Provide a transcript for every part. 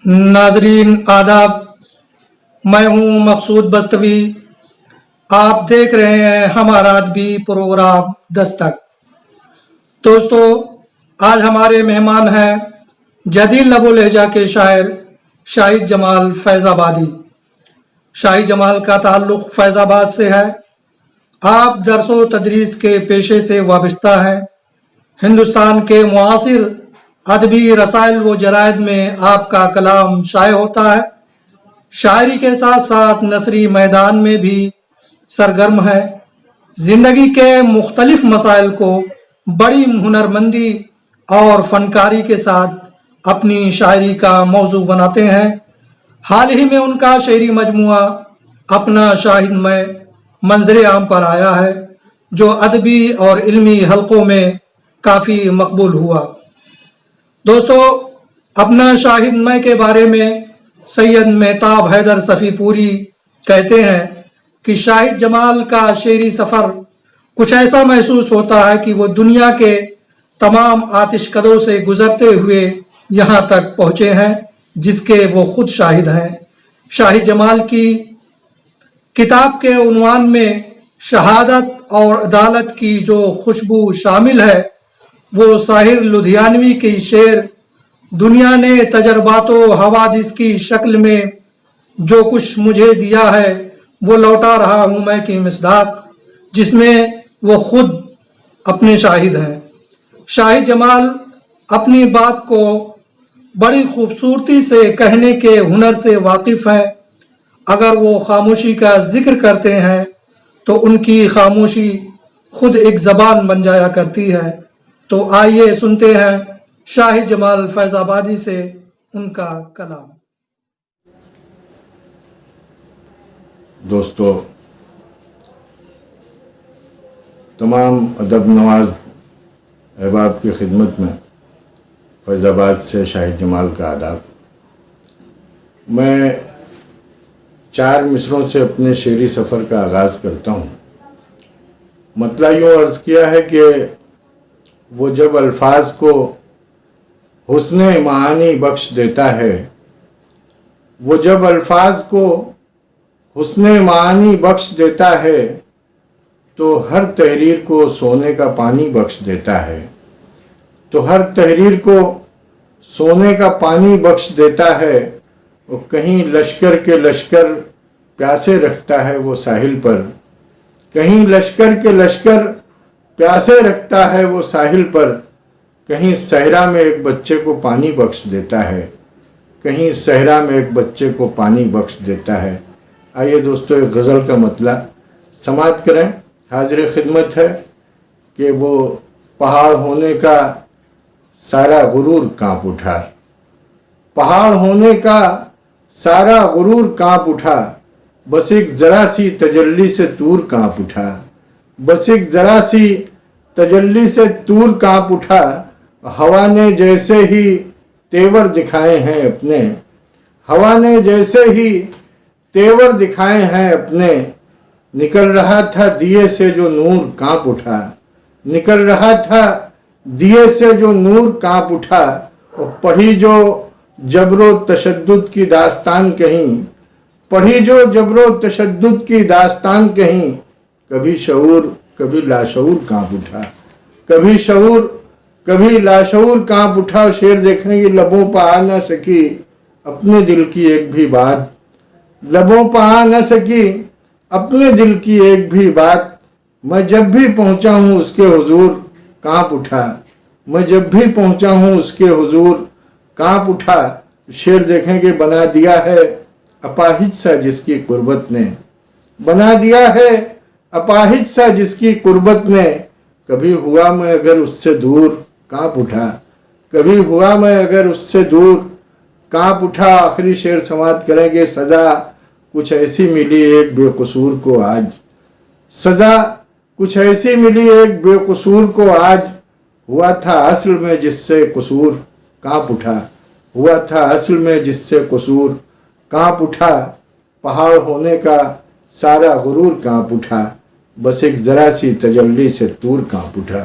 नाजरीन आदाब, मैं हूं मकसूद बस्तवी। आप देख रहे हैं हमारा अदबी प्रोग्राम दस्तक। दोस्तों, आज हमारे मेहमान हैं जदीद लबो लहजा के शायर शाहिद जमाल फैज़ाबादी। शाहिद जमाल का ताल्लुक़ फैज़ाबाद से है। आप दरसो तदरीस के पेशे से वाबस्ता हैं। हिंदुस्तान के मुआसिर अदबी रसाइल व जरायद में आपका कलाम शाये होता है। शायरी के साथ साथ नसरी मैदान में भी सरगर्म है। ज़िंदगी के मुख्तलिफ मसाइल को बड़ी हुनरमंदी और फनकारी के साथ अपनी शायरी का मौजू बनाते हैं। हाल ही में उनका शेरी मजमुआ अपना शाहिदमय मंजर आम पर आया है, जो अदबी और इल्मी हलकों में काफ़ी मकबूल हुआ। दोस्तों, अपना शाहिदमय के बारे में सैयद मेहताब हैदर सफ़ीपुरी कहते हैं कि शाहिद जमाल का शेरी सफ़र कुछ ऐसा महसूस होता है कि वो दुनिया के तमाम आतिशकदों से गुजरते हुए यहाँ तक पहुँचे हैं, जिसके वो खुद शाहिद हैं। शाहिद जमाल की किताब के उन्वान में शहादत और अदालत की जो खुशबू शामिल है, वो साहिर लुधियानवी की शेर दुनिया ने तजर्बातो हवादिस की शक्ल में जो कुछ मुझे दिया है वो लौटा रहा हूँ मैं की मिसदाक, जिसमें वो खुद अपने शाहिद हैं। शाहिद जमाल अपनी बात को बड़ी खूबसूरती से कहने के हुनर से वाकिफ़ हैं। अगर वो खामोशी का जिक्र करते हैं तो उनकी खामोशी खुद एक ज़बान बन जाया करती है। तो आइए सुनते हैं शाहिद जमाल फैज़ाबादी से उनका कलाम। दोस्तों, तमाम अदब नवाज अहबाब की खिदमत में फैज़ाबाद से शाहिद जमाल का आदाब। मैं 4 मिसरों से अपने शेरी सफ़र का आगाज़ करता हूँ। मतलब यूँ अर्ज़ किया है कि वो जब अल्फाज को हुस्ने मानी बख्श देता है, वो जब अल्फाज को हुस्ने मानी बख्श देता है, तो हर तहरीर को सोने का पानी बख्श देता है। तो हर तहरीर को सोने का पानी बख्श देता है। वो कहीं लश्कर के लश्कर प्यासे रखता है वो साहिल पर, कहीं लश्कर के लश्कर प्यासे रखता है वो साहिल पर, कहीं सहरा में एक बच्चे को पानी बख्श देता है, कहीं सहरा में एक बच्चे को पानी बख्श देता है। आइए दोस्तों, एक गज़ल का मतलब समात करें। हाजिर खिदमत है कि वो पहाड़ होने का सारा गुरूर कांप उठा, पहाड़ होने का सारा गुरूर कांप उठा, बस एक ज़रा सी तजल्ली से तूर कांप उठा, बस एक ज़रा सी तजल्ली से तूर कांप उठा। हवा ने जैसे ही तेवर दिखाए हैं अपने, हवा ने जैसे ही तेवर दिखाए हैं अपने, निकल रहा था दिए से जो नूर कांप उठा, निकल रहा था दिए से जो नूर कांप उठा। और पढ़ी जो जबरो तशद्दुद की दास्तान कहीं, पढ़ी जो जबरो तशद्दुद की दास्तान कहीं, कभी शऊर कभी लाशऊर कांप उठा, कभी शऊर कभी लाशऊर कांप उठा। शेर देखने की लबों पर आ न सकी अपने दिल की एक भी बात, लबों पर आ न सकी अपने दिल की एक भी बात। मैं जब भी पहुंचा हूँ उसके हुजूर कांप उठा, मैं जब भी पहुंचा हूँ उसके हुजूर कांप उठा। शेर देखें कि बना दिया है अपाहिज सा जिसकी कुर्बत ने, बना दिया है अपाहिज सा जिसकी कुर्बत ने। कभी हुआ मैं अगर उससे दूर कांप उठा, कभी हुआ मैं अगर उससे दूर कांप उठा। आखिरी शेर समाप्त करेंगे। सज़ा कुछ ऐसी मिली एक बेकसूर को आज, सज़ा कुछ ऐसी मिली एक बेकसूर को आज। हुआ था असल में जिससे कसूर कांप उठा, हुआ था असल में जिससे कसूर कांप उठा। पहाड़ होने का सारा गुरूर कांप उठा, बस एक ज़रा सी तजल्ली से तूर कांप उठा।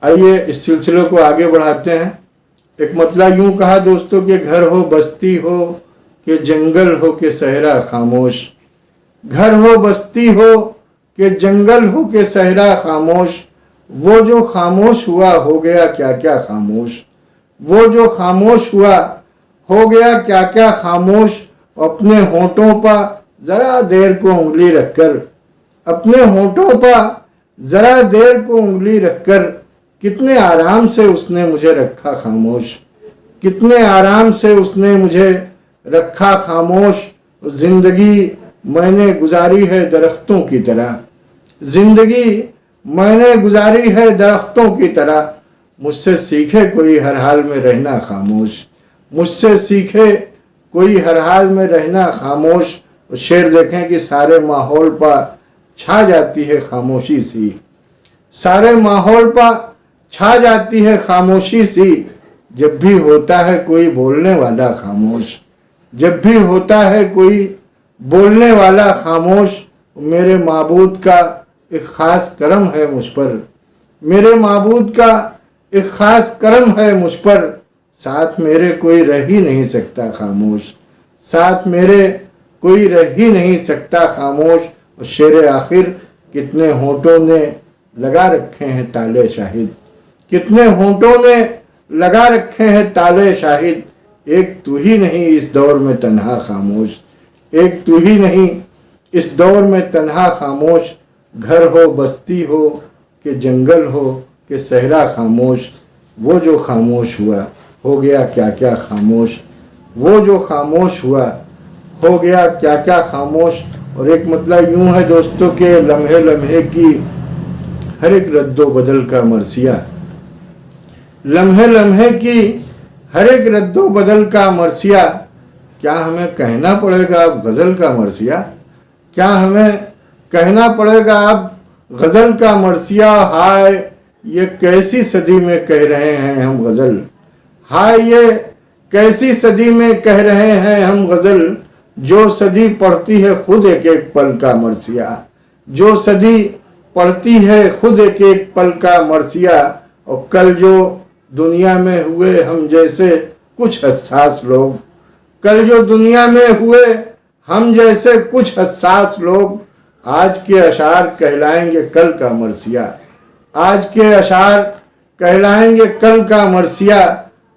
आइए इस सिलसिले को आगे बढ़ाते हैं। एक मतला यूं कहा दोस्तों कि घर हो बस्ती हो कि जंगल हो कि सहरा खामोश, घर हो बस्ती हो कि जंगल हो कि सहरा खामोश, वो जो खामोश हुआ हो गया क्या क्या खामोश, वो जो खामोश हुआ हो गया क्या क्या खामोश। अपने होठों पर जरा देर को उंगली रखकर, अपने होठों पर जरा देर को उंगली रखकर, कितने आराम से उसने मुझे रखा खामोश, कितने आराम से उसने मुझे रखा खामोश। जिंदगी मैंने गुजारी है दरख्तों की तरह, जिंदगी मैंने गुजारी है दरख्तों की तरह। मुझसे सीखे कोई हर हाल में रहना खामोश, मुझसे सीखे कोई हर हाल में रहना खामोश। शेर देखें कि सारे माहौल पर छा जाती है खामोशी सी, सारे माहौल पर छा जाती है खामोशी सी। जब भी होता है कोई बोलने वाला खामोश, जब भी होता है कोई बोलने वाला खामोश। मेरे माबूद का एक ख़ास करम है मुझ पर, मेरे माबूद का एक ख़ास करम है मुझ पर। साथ मेरे कोई रह ही नहीं सकता खामोश, साथ मेरे कोई रह ही नहीं सकता खामोश। और शेर आखिर कितने होठों ने लगा रखे हैं ताले शाहिद, कितने होठों ने लगा रखे हैं ताले शाहिद। एक तू ही नहीं इस दौर में तन्हा खामोश, एक तू ही नहीं इस दौर में तन्हा खामोश। घर हो बस्ती हो कि जंगल हो कि सहरा खामोश, वो जो खामोश हुआ हो गया क्या क्या खामोश, वो जो खामोश हुआ हो गया क्या क्या खामोश। और एक मतलब यूं है दोस्तों के लम्हे लम्हे की हर एक रद्दो बदल का मरसिया, लम्हे लम्हे की हर एक रद्दो बदल का मरसिया। क्या हमें कहना पड़ेगा अब गज़ल का मरसिया, क्या हमें कहना पड़ेगा अब गज़ल का मरसिया। हाय ये कैसी सदी में कह रहे हैं हम गज़ल, हाय ये कैसी सदी में कह रहे हैं हम गज़ल। जो सदी पढ़ती है खुद एक एक पल का मरसिया, जो सदी पढ़ती है खुद एक एक पल का मरसिया। और कल जो दुनिया में हुए हम जैसे कुछ हसास लोग, कल जो दुनिया में हुए हम जैसे कुछ हसास लोग, आज के अशार कहलाएंगे कल का मरसिया, आज के अशार कहलाएंगे कल का मरसिया।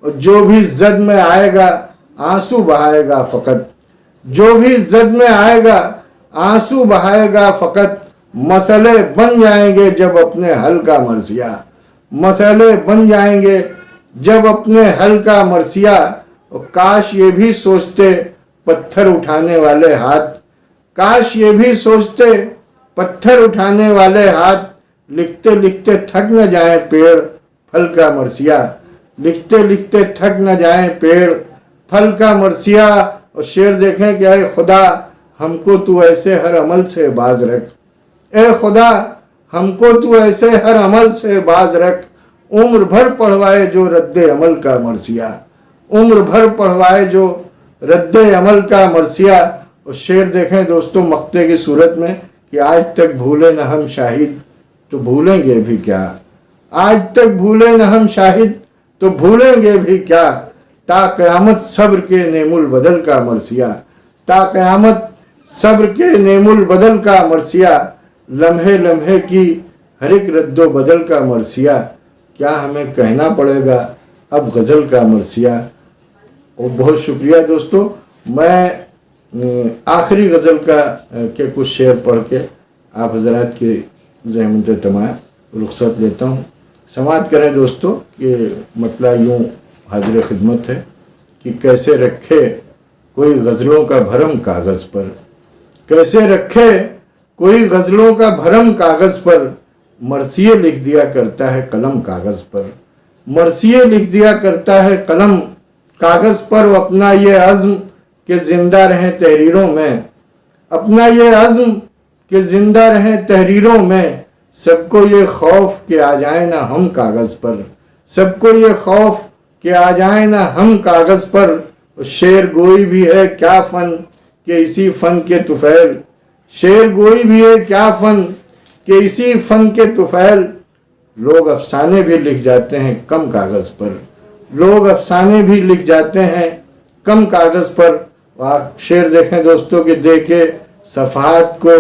और जो भी जद में आएगा आंसू बहाएगा फ़कत, जो भी जद में आएगा आंसू बहाएगा फ़कत। मसले बन जाएंगे जब अपने हल का मरसिया, मसले बन जाएंगे जब अपने हल का मरसिया। और काश ये भी सोचते पत्थर उठाने वाले हाथ, काश ये भी सोचते पत्थर उठाने वाले हाथ। लिखते लिखते थक न जाए पेड़ फल का मरसिया, लिखते लिखते थक न जाए पेड़ फल का मरसिया। और शेर देखें कि अरे खुदा हमको तू ऐसे हर अमल से बाज रख, ए खुदा हमको तू ऐसे हर अमल से बाज रख। उम्र भर पढ़वाए जो रद्दे अमल का मरसिया, उम्र भर पढ़वाए जो रद्दे अमल का मरसिया। और शेर देखें दोस्तों मक्ते की सूरत में कि आज तक भूले न हम शाहिद तो भूलेंगे भी क्या, आज तक भूले न हम शाहिद तो भूलेंगे भी क्या। ता क़यामत सब्र के नेमुल बदल का मरसिया, ता क़यामत सब्र के नेमुल बदल का मरसिया। लम्हे लम्हे की हर एक रद्दो बदल का मरसिया। क्या हमें कहना पड़ेगा अब गज़ल का मरसिया। और बहुत शुक्रिया दोस्तों। मैं आखिरी गज़ल का के कुछ शेर पढ़ के आप हजरात की ज़हमत तमाम रुखसत लेता हूँ। समाअत करें दोस्तों कि मतलब यूँ हाजिर खिदमत है कि कैसे रखे कोई गज़लों का भरम कागज़ पर, कैसे रखे कोई गज़लों का भरम कागज़ पर। मरसिए लिख दिया करता है कलम कागज़ पर, मरसिए लिख दिया करता है कलम कागज़ पर। वो अपना ये अज़्म कि ज़िंदा रहें तहरीरों में, अपना ये अज़्म कि ज़िंदा रहें तहरीरों में। सबको ये खौफ कि आ जाए ना हम कागज़ पर, सबको ये खौफ कि आ जाए ना हम कागज़ पर। शेर गोई भी है क्या फ़न कि इसी फ़न के तुफ़ैल, शेर गोई भी है क्या फ़न कि इसी फ़न के तुफ़ैल। लोग अफसाने भी लिख जाते हैं कम कागज़ पर, लोग अफसाने भी लिख जाते हैं कम कागज पर। आप शेर देखें दोस्तों कि देखे सफाहत को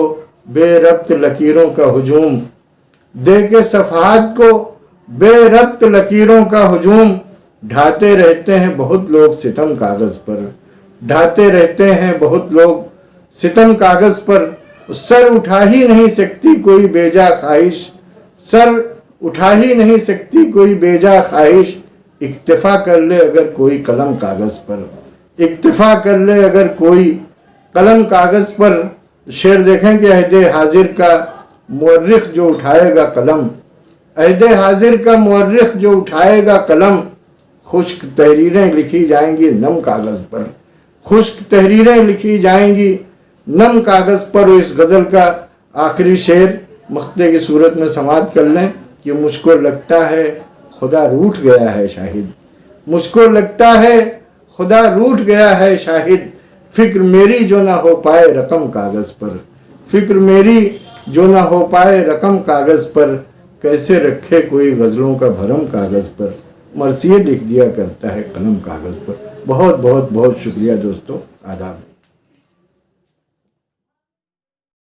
बेरब्त लकीरों का हुजूम, देखे सफाहत को बेरब्त लकीरों का हुजूम, ढाते रहते हैं बहुत लोग सितम कागज पर, ढाते रहते हैं बहुत लोग सितम कागज पर। सर उठा ही नहीं सकती कोई बेजा ख्वाहिश, सर उठा ही नहीं सकती कोई बेजा ख्वाहिश, इक्तिफा कर ले अगर कोई कलम कागज पर, इक्तिफा कर ले अगर कोई कलम कागज पर। शेर देखें कि अहदे हाजिर का मुअर्रिख जो उठाएगा कलम, अहदे हाजिर का मुअर्रिख जो उठाएगा कलम, खुश्क तहरीरें लिखी जाएंगी नम कागज पर, खुश्क तहरीरें लिखी जाएंगी नम कागज पर। इस गज़ल का आखिरी शेर मख्ते की सूरत में समाप्त कर लें कि मुझको लगता है खुदा रूठ गया है शाहिद, मुझको लगता है खुदा रूठ गया है शाहिद, फिक्र मेरी जो ना हो पाए रकम कागज पर, फिक्र मेरी जो ना हो पाए रकम कागज पर, कैसे रखे कोई गज़लों का भरम कागज पर, मर्सिये लिख दिया करता है कलम कागज पर। बहुत बहुत बहुत शुक्रिया दोस्तों, आदाब।